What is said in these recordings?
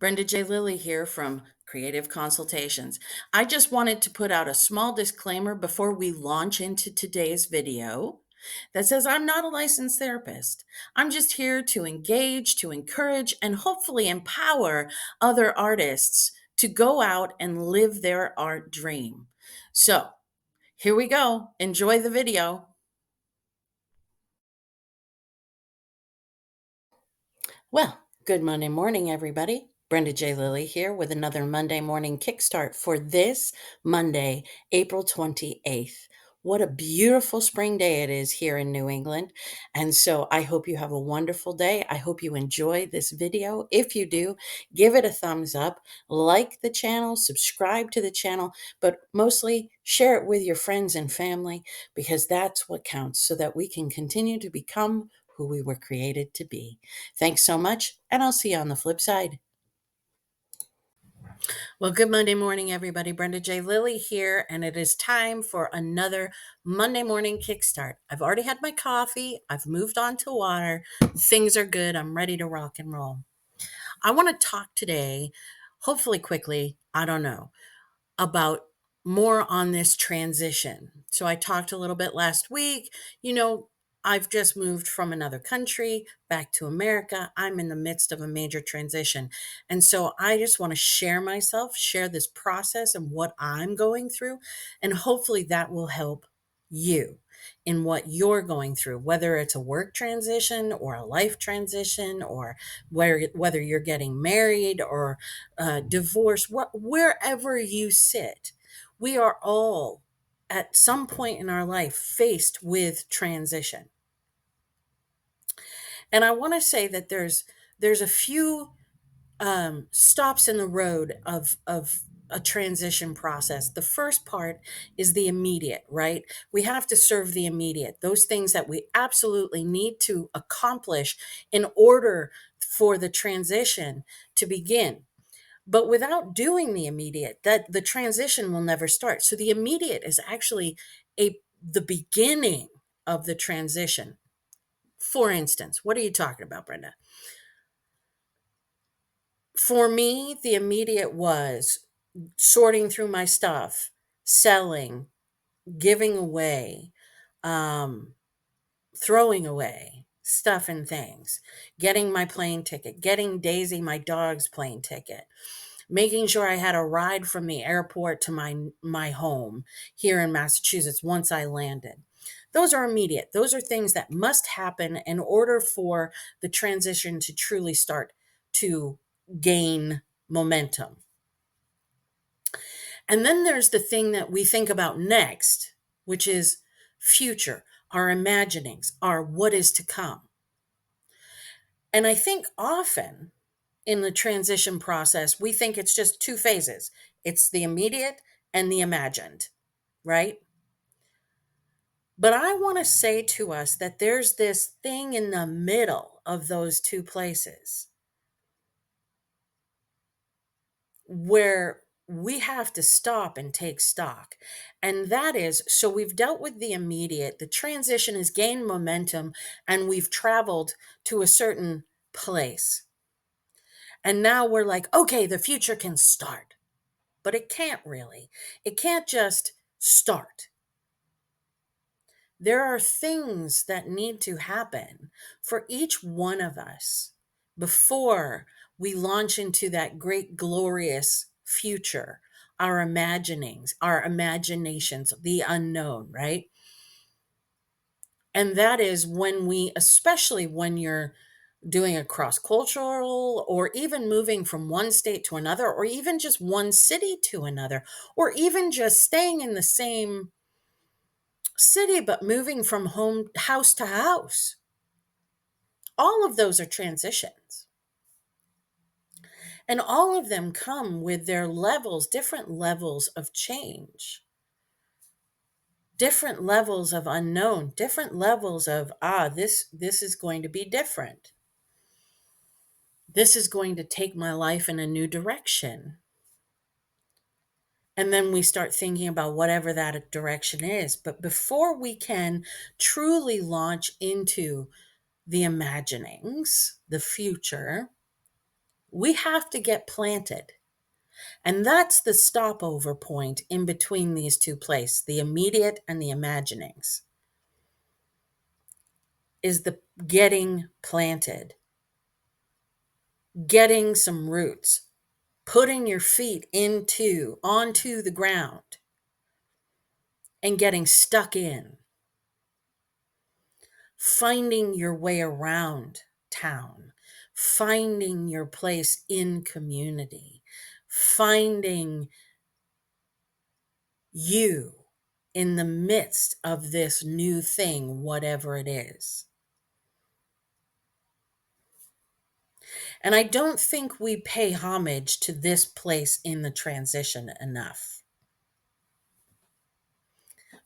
Brenda J. Lilly here from Creative Consultations. I just wanted to put out a small disclaimer before we launch into today's video that says I'm not a licensed therapist. I'm just here to engage, to encourage, and hopefully empower other artists to go out and live their art dream. So here we go. Enjoy the video. Well, good Monday morning, everybody. Brenda J. Lilly here with another Monday morning kickstart for this Monday, April 28th. What a beautiful spring day it is here in New England. And so I hope you have a wonderful day. I hope you enjoy this video. If you do, give it a thumbs up, like the channel, subscribe to the channel, but mostly share it with your friends and family because that's what counts so that we can continue to become who we were created to be. Thanks so much, and I'll see you on the flip side. Well, good Monday morning, everybody. Brenda J. Lilly here, and it is time for another Monday morning kickstart. I've already had my coffee, I've moved on to water. Things are good. I'm ready to rock and roll. I want to talk today, hopefully quickly, I don't know, about more on this transition. So I talked a little bit last week. I've just moved from another country back to America. I'm in the midst of a major transition. And so I just want to share myself, share this process and what I'm going through. And hopefully that will help you in what you're going through, whether it's a work transition or a life transition, or whether you're getting married or divorced, wherever you sit. We are all at some point in our life faced with transition. And I want to say that there's a few stops in the road of a transition process. The first part is the immediate, right? We have to serve the immediate, those things that we absolutely need to accomplish in order for the transition to begin. But without doing the immediate, that the transition will never start. So the immediate is actually the beginning of the transition. For instance, what are you talking about, Brenda? For me, the immediate was sorting through my stuff, selling, giving away, um, throwing away stuff and things, getting my plane ticket, getting Daisy, my dog's plane ticket, making sure I had a ride from the airport to my home here in Massachusetts once I landed. Those are immediate. Those are things that must happen in order for the transition to truly start to gain momentum. And then there's the thing that we think about next, which is future, our imaginings, our what is to come. And I think often in the transition process, we think it's just two phases. It's the immediate and the imagined, right? But I want to say to us that there's this thing in the middle of those two places where we have to stop and take stock. And that is, so we've dealt with the immediate, the transition has gained momentum, and we've traveled to a certain place. And now we're like, okay, the future can start. But it can't really. It can't just start. There are things that need to happen for each one of us before we launch into that great, glorious future, our imaginings, our imaginations, the unknown, right? And that is when we, especially when you're doing a cross cultural or even moving from one state to another, or even just one city to another, or even just staying in the same city but moving from house to house. All of those are transitions. And all of them come with their levels, different levels of change, different levels of unknown, different levels of, this is going to be different. This is going to take my life in a new direction. And then we start thinking about whatever that direction is. But before we can truly launch into the imaginings, the future, We have to get planted. And that's the stopover point in between these two places, the immediate and the imaginings, is the getting planted, getting some roots, putting your feet onto the ground and getting stuck in, finding your way around town, finding your place in community, finding you in the midst of this new thing, whatever it is. And I don't think we pay homage to this place in the transition enough,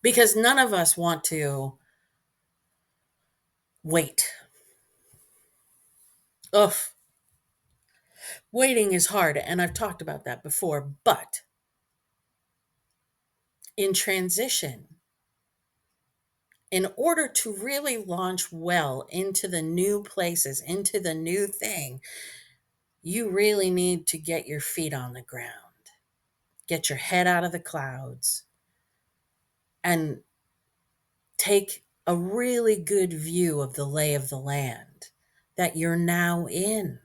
because none of us want to wait. Ugh, waiting is hard, and I've talked about that before, but in transition, in order to really launch well into the new places, into the new thing, you really need to get your feet on the ground, get your head out of the clouds, and take a really good view of the lay of the land that you're now in.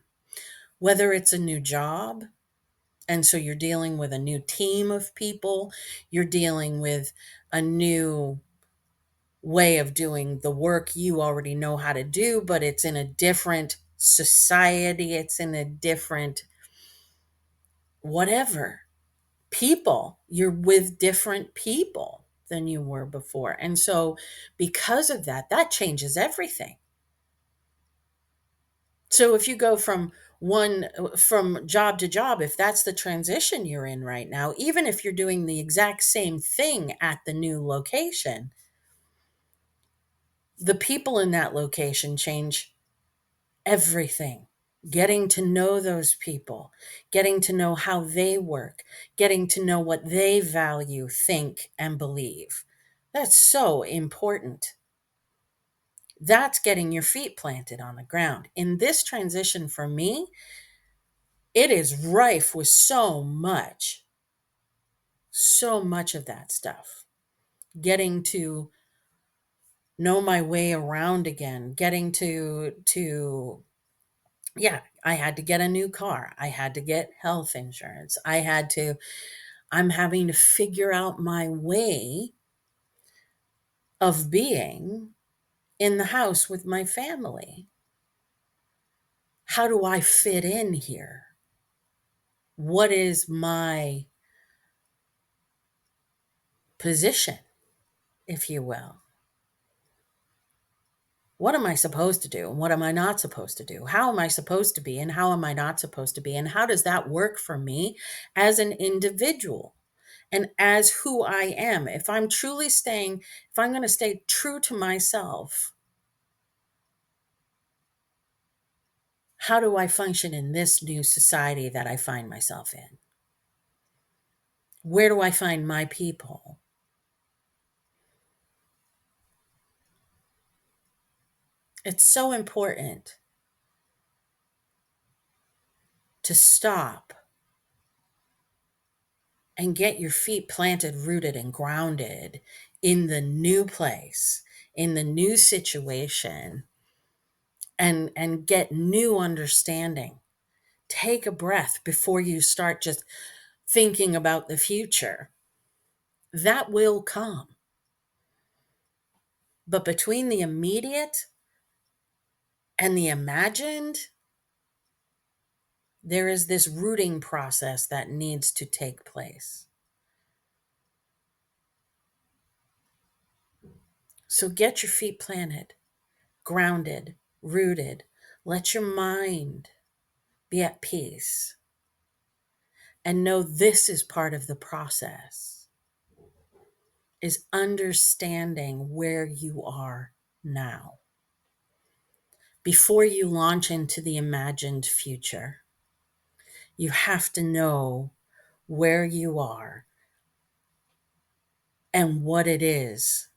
Whether it's a new job, and so you're dealing with a new team of people, you're dealing with a new way of doing the work you already know how to do, but it's in a different society, it's in a different whatever. People, you're with different people than you were before. And so because of that, that changes everything. So if you go from job to job, if that's the transition you're in right now, even if you're doing the exact same thing at the new location, the people in that location change everything. Getting to know those people, getting to know how they work, getting to know what they value, think, and believe. That's so important. That's getting your feet planted on the ground. In this transition for me, it is rife with so much of that stuff. Getting to know my way around again, getting to yeah, I had to get a new car. I had to get health insurance. I'm having to figure out my way of being in the house with my family. How do I fit in here? What is my position, if you will? What am I supposed to do? And what am I not supposed to do? How am I supposed to be? And how am I not supposed to be? And how does that work for me as an individual and as who I am? If I'm going to stay true to myself, how do I function in this new society that I find myself in? Where do I find my people? It's so important to stop and get your feet planted, rooted, and grounded in the new place, in the new situation, and get new understanding. Take a breath before you start just thinking about the future. That will come. But between the immediate and the imagined, there is this rooting process that needs to take place. So get your feet planted, grounded, rooted. Let your mind be at peace. And know this is part of the process, is understanding where you are now. Before you launch into the imagined future, you have to know where you are and what it is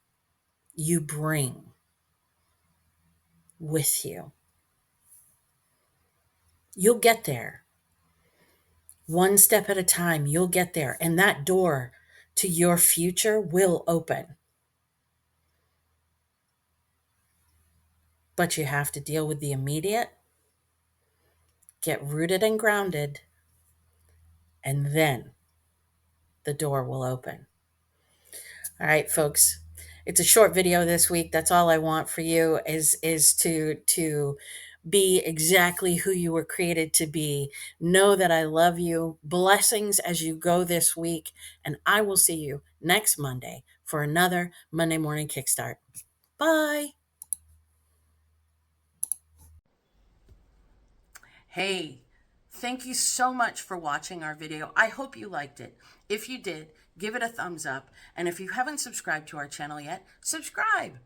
you bring with you. You'll get there. One step at a time, you'll get there, and that door to your future will open. But you have to deal with the immediate, get rooted and grounded, and then the door will open. All right, folks. It's a short video this week. That's all I want for you is to be exactly who you were created to be. Know that I love you. Blessings as you go this week, and I will see you next Monday for another Monday morning kickstart. Bye. Hey, thank you so much for watching our video. I hope you liked it. If you did, give it a thumbs up. And if you haven't subscribed to our channel yet, subscribe.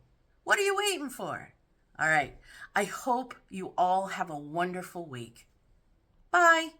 What are you waiting for? All right. I hope you all have a wonderful week. Bye.